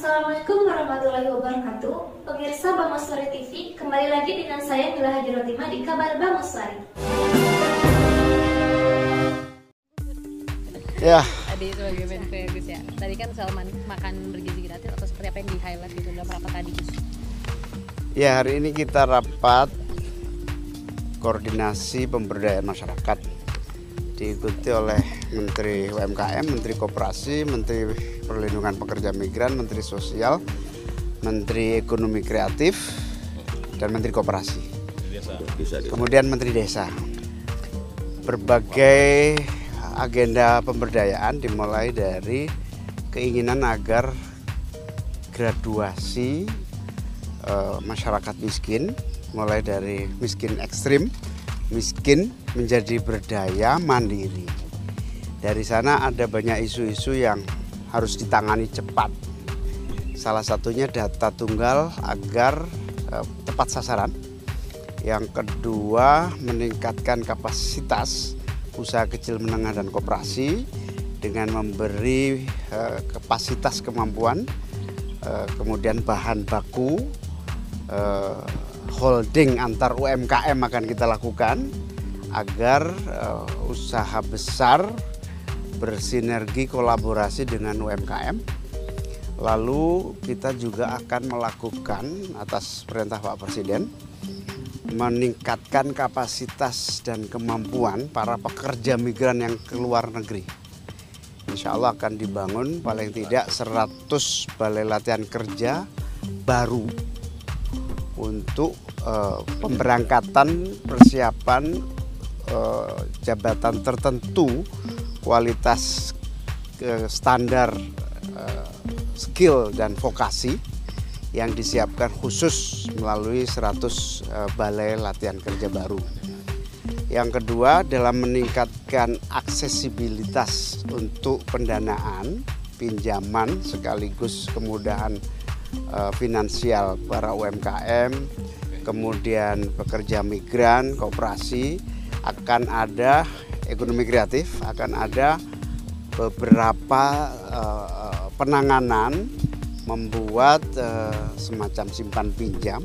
Assalamualaikum warahmatullahi wabarakatuh. Pemirsa Bangosari TV, kembali lagi dengan saya Mila Hajirotima di Kabar Bangosari. Ya. Tadi sebagai Menteri Gus ya. Tadi kan soal makan bergizi gratis atau seperti apa yang di highlight gitu dalam rapat tadi Gus? Ya, hari ini kita rapat koordinasi pemberdayaan masyarakat, diikuti oleh Menteri UMKM, Menteri Koperasi, Menteri Perlindungan Pekerja Migran, Menteri Sosial, Menteri Ekonomi Kreatif, dan Menteri Koperasi. Kemudian Menteri Desa. Berbagai agenda pemberdayaan dimulai dari keinginan agar graduasi masyarakat miskin, mulai dari miskin ekstrim, miskin menjadi berdaya mandiri. Dari sana ada banyak isu-isu yang harus ditangani cepat. Salah satunya data tunggal agar tepat sasaran. Yang kedua, meningkatkan kapasitas usaha kecil menengah dan koperasi dengan memberi kapasitas kemampuan, kemudian bahan baku, holding antar UMKM akan kita lakukan agar usaha besar bersinergi kolaborasi dengan UMKM. Lalu kita juga akan melakukan atas perintah Pak Presiden meningkatkan kapasitas dan kemampuan para pekerja migran yang ke luar negeri. Insya Allah akan dibangun paling tidak 100 balai latihan kerja baru untuk pemberangkatan persiapan jabatan tertentu kualitas standar skill dan vokasi yang disiapkan khusus melalui 100 balai latihan kerja baru. Yang kedua, dalam meningkatkan aksesibilitas untuk pendanaan, pinjaman sekaligus kemudahan finansial para UMKM, kemudian pekerja migran, koperasi, akan ada ekonomi kreatif, akan ada beberapa penanganan membuat semacam simpan pinjam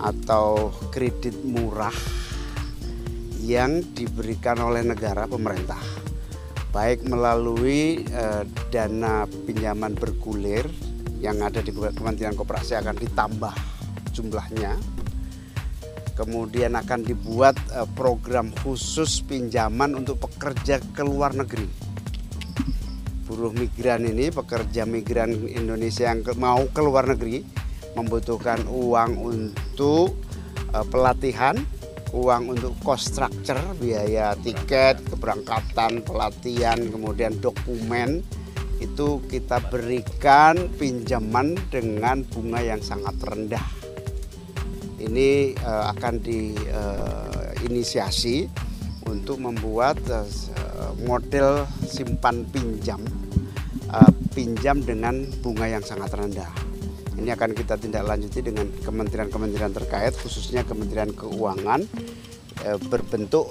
atau kredit murah yang diberikan oleh negara pemerintah, baik melalui dana pinjaman bergulir yang ada di Kementerian Koperasi akan ditambah jumlahnya. Kemudian akan dibuat program khusus pinjaman untuk pekerja ke luar negeri. Buruh migran ini, pekerja migran Indonesia yang mau ke luar negeri membutuhkan uang untuk pelatihan, uang untuk cost structure, biaya tiket, keberangkatan, pelatihan, kemudian dokumen. Itu kita berikan pinjaman dengan bunga yang sangat rendah. Ini akan diinisiasi untuk membuat model simpan pinjam, pinjam dengan bunga yang sangat rendah. Ini akan kita tindak lanjuti dengan kementerian-kementerian terkait, khususnya Kementerian Keuangan, berbentuk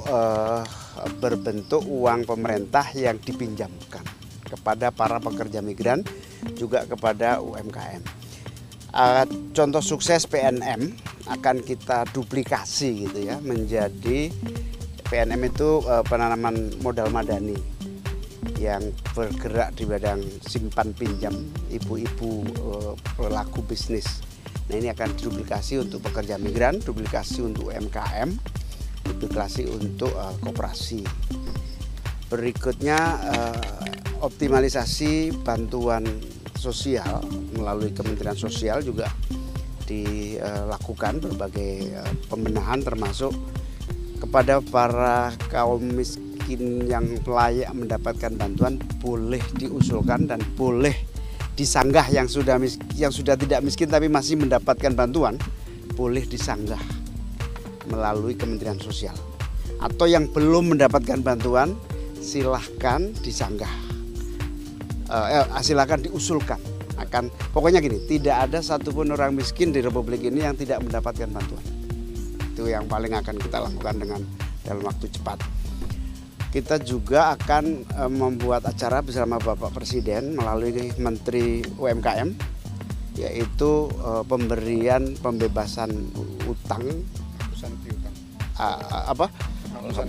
uang pemerintah yang dipinjamkan kepada para pekerja migran, juga kepada UMKM. Contoh sukses PNM akan kita duplikasi gitu ya, menjadi PNM itu penanaman modal madani yang bergerak di bidang simpan pinjam ibu-ibu pelaku bisnis. Nah, ini akan duplikasi untuk pekerja migran, duplikasi untuk UMKM, duplikasi untuk koperasi. Berikutnya optimalisasi bantuan sosial melalui Kementerian Sosial juga dilakukan berbagai pembenahan, termasuk kepada para kaum miskin yang layak mendapatkan bantuan boleh diusulkan dan boleh disanggah, yang sudah tidak miskin tapi masih mendapatkan bantuan boleh disanggah melalui Kementerian Sosial, atau yang belum mendapatkan bantuan silahkan disanggah, silahkan diusulkan. Pokoknya gini, tidak ada satupun orang miskin di Republik ini yang tidak mendapatkan bantuan. Itu yang paling akan kita lakukan dalam waktu cepat. Kita juga akan membuat acara bersama Bapak Presiden melalui Menteri UMKM yaitu pembebasan utang,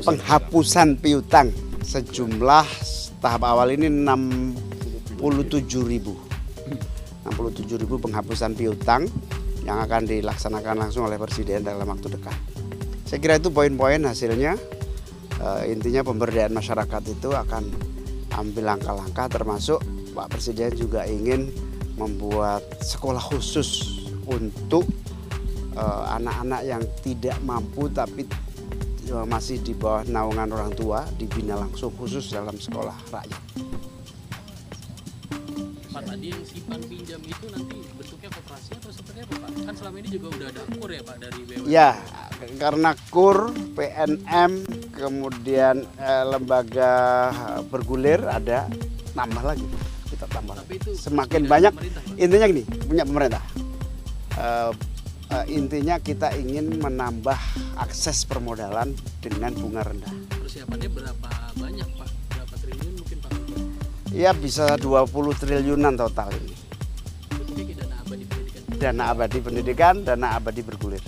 penghapusan piutang sejumlah tahap awal ini 67.000 penghapusan piutang yang akan dilaksanakan langsung oleh Presiden dalam waktu dekat. Saya kira itu poin-poin hasilnya. Intinya pemberdayaan masyarakat itu akan ambil langkah-langkah, termasuk Pak Presiden juga ingin membuat sekolah khusus untuk anak-anak yang tidak mampu tapi masih di bawah naungan orang tua, dibina langsung khusus dalam sekolah rakyat. Pak, tadi yang simpan pinjam itu nanti bentuknya koperasi atau seperti apa Pak? Kan selama ini juga udah ada KUR ya Pak dari BUMN? Ya, karena KUR, PNM, kemudian lembaga bergulir ada, tambah lagi, kita tambah. Tapi itu semakin banyak, intinya gini, punya pemerintah. Intinya kita ingin menambah akses permodalan dengan bunga rendah. Persiapannya berapa banyak Pak? Berapa triliun mungkin Pak? Ya bisa 20 triliunan total ini. Bentuknya dana abadi pendidikan. Dana abadi pendidikan, dana abadi bergulir.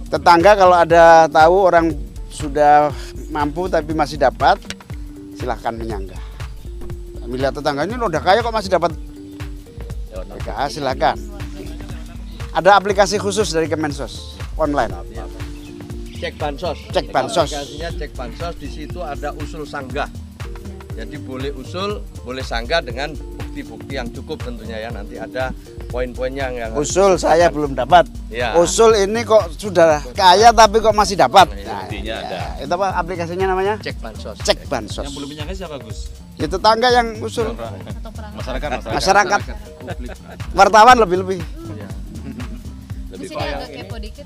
Tetangga kalau ada tahu orang sudah mampu tapi masih dapat, silahkan menyanggah. Melihat tetangga ini udah kaya kok masih dapat, ya, silahkan. Ada aplikasi khusus dari Kemensos online. Cek bansos. Cek bansos. Aplikasinya cek bansos, di situ ada usul sanggah. Jadi boleh usul, boleh sanggah dengan bukti-bukti yang cukup tentunya ya. Nanti ada poin-poinnya yang usul saya belum dapat. Ya. Usul ini kok sudah kaya tapi kok masih dapat. Nah, buktinya ada. Itu apa aplikasinya namanya? Cek bansos. Cek bansos. Yang belum menyangka siapa Gus? Ya tetangga yang usul. Masyarakat. Wartawan lebih-lebih. Di sini agak kepo dikit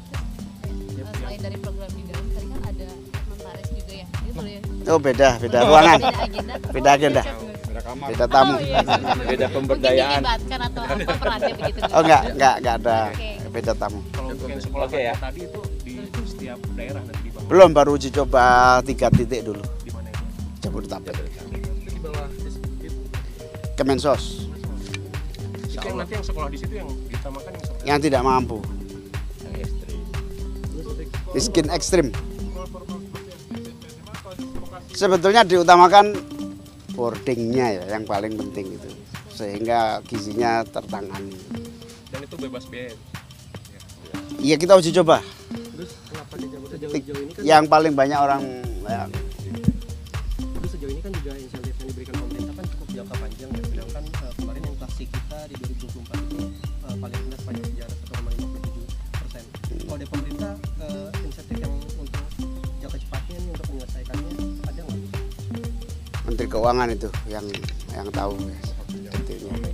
selain dari program di dalam tadi kan ada notaris juga ya. Itu ya. Oh beda ruangan. Beda agenda. Beda agenda. Beda tamu. Oh, iya. Beda pemberdayaan. Mungkin dilibatkan atau apa perannya begitu. Oh enggak ada. Oke. Beda tamu. Kalau mungkin sekolah Oke, ya. tadi itu di setiap daerah nanti dibangun Belum, baru uji coba 3 titik dulu. di mana itu? Jabodetabek. Di bawah itu. Kemensos. Itu yang nanti yang sekolah di situ yang diutamakan yang seperti Yang tidak mampu. Miskin ekstrim. Sebetulnya diutamakan boardingnya ya, yang paling penting itu, sehingga gizinya tertangani. dan itu bebas biaya. Iya, kita uji coba. Terus kenapa di Jabodetabek sejauh ini kan? Yang paling banyak orang ya, Terus sejauh ini kan juga insentif yang diberikan pemerintah kan cukup jangka panjang ya. Sedangkan kemarin inflasi kita di 2024 itu paling rendah sepanjang sejarah 1,57%. Kalau dari pemerintah insentif yang untuk jangka cepatnya nih untuk menyelesaikannya ada nggak? Menteri Keuangan itu yang tahu ya, detailnya.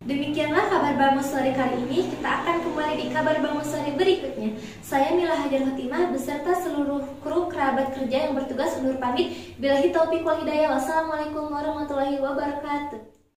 Demikianlah kabar Bangun Sore kali ini. Kita akan kembali di kabar Bangun Sore berikutnya. Saya Mila Hajar Fatimah beserta seluruh kru kerabat kerja yang bertugas undur pamit. Billahi taufiq wal hidayah. Wassalamualaikum warahmatullahi wabarakatuh.